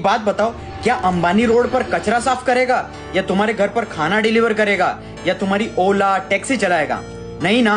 बात बताओ, क्या अंबानी रोड पर कचरा साफ करेगा या तुम्हारे घर पर खाना डिलीवर करेगा या तुम्हारी ओला टैक्सी चलाएगा? नहीं ना।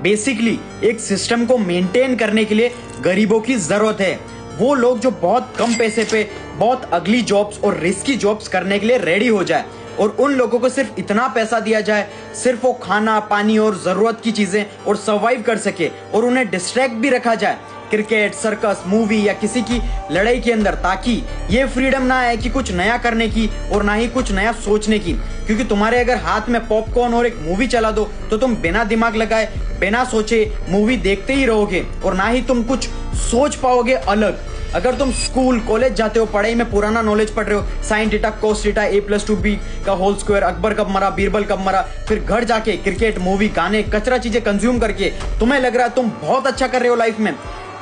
बेसिकली एक सिस्टम को मेंटेन करने के लिए गरीबों की जरूरत है। वो लोग जो बहुत कम पैसे पे बहुत अगली जॉब्स और रिस्की जॉब्स करने के लिए रेडी हो जाए और उन लोगों को सिर्फ इतना पैसा दिया जाए, सिर्फ वो खाना पानी और जरूरत की चीजें और सर्वाइव कर सके और उन्हें डिस्ट्रैक्ट भी रखा जाए क्रिकेट, सर्कस, मूवी या किसी की लड़ाई के अंदर, ताकि ये फ्रीडम ना आए कि कुछ नया करने की और ना ही कुछ नया सोचने की। क्योंकि तुम्हारे अगर हाथ में पॉपकॉर्न और एक मूवी चला दो तो तुम बिना दिमाग लगाए, बिना सोचे मूवी देखते ही रहोगे और ना ही तुम कुछ सोच पाओगे अलग। अगर तुम स्कूल कॉलेज जाते हो, पढ़ाई में पुराना नॉलेज पढ़ रहे हो, sine theta cos theta a+2b का होल स्क्वायर, अकबर कब मरा, बीरबल कब मरा, फिर घर जाके क्रिकेट, मूवी, गाने, कचरा चीजें कंज्यूम करके तुम्हें लग रहा है तुम बहुत अच्छा कर रहे हो लाइफ में।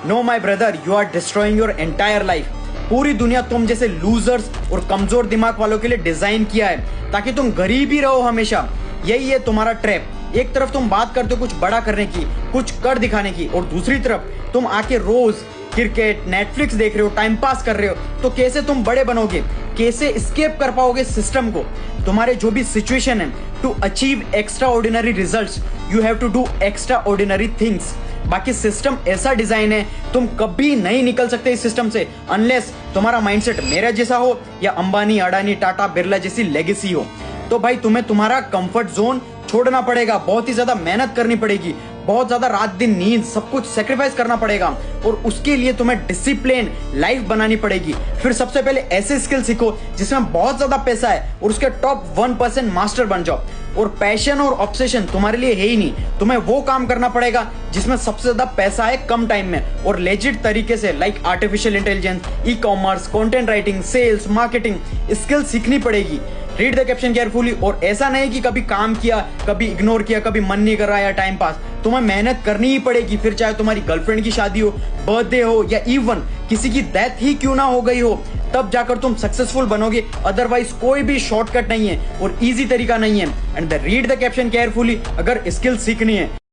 No my brother, you are destroying your entire life. पूरी दुनिया तुम जैसे लूजर्स और कमजोर दिमाग वालों के लिए डिजाइन किया है ताकि तुम गरीब ही रहो हमेशा। यही है तुम्हारा ट्रैप। एक तरफ तुम बात करते हो कुछ बड़ा करने की, कुछ कर दिखाने की, और दूसरी तरफ तुम आके रोज क्रिकेट, नेटफ्लिक्स देख रहे हो, टाइम पास कर रहे हो। तो कैसे तुम बड़े बनोगे? कैसे एस्केप कर पाओगे सिस्टम को? तुम्हारे जो भी सिचुएशन है, to achieve extraordinary results you have to do extraordinary things. बाकी सिस्टम ऐसा डिजाइन है, तुम कभी नहीं निकल सकते इस सिस्टम से अनलेस तुम्हारा माइंडसेट मेरा जैसा हो या अंबानी, अडानी, टाटा, बिरला जैसी लेगेसी हो। तो भाई तुम्हें तुम्हारा कंफर्ट जोन छोड़ना पड़ेगा, बहुत ही ज्यादा मेहनत करनी पड़ेगी, बहुत ज्यादा रात दिन नींद सब कुछ सेक्रीफाइस करना पड़ेगा और उसके लिए तुम्हें डिसिप्लिन लाइफ बनानी पड़ेगी। फिर सबसे पहले ऐसे स्किल सीखो जिसमें बहुत ज्यादा पैसा है और उसके टॉप 1% मास्टर बन जाओ। और पैशन और ऑब्सेशन तुम्हारे लिए है ही नहीं, तुम्हें वो काम करना पड़ेगा जिसमें सबसे ज्यादा पैसा है कम टाइम में और लेजिट तरीके से, like artificial intelligence, e commerce, content writing, sales, marketing skill सीखनी पड़ेगी। Read the caption carefully. और ऐसा नहीं कि कभी काम किया, कभी इग्नोर किया, कभी मन नहीं कर रहा या टाइम पास, तुम्हें मेहनत करनी ही पड़ेगी। फिर चाहे तुम्हारी गर्लफ्रेंड की शादी हो, बर्थडे हो या इवन किसी की डेथ ही क्यों ना हो गई हो, तब जाकर तुम सक्सेसफुल बनोगे। अदरवाइज कोई भी शॉर्टकट नहीं है और इजी तरीका नहीं है। And read the caption carefully अगर स्किल सीखनी है।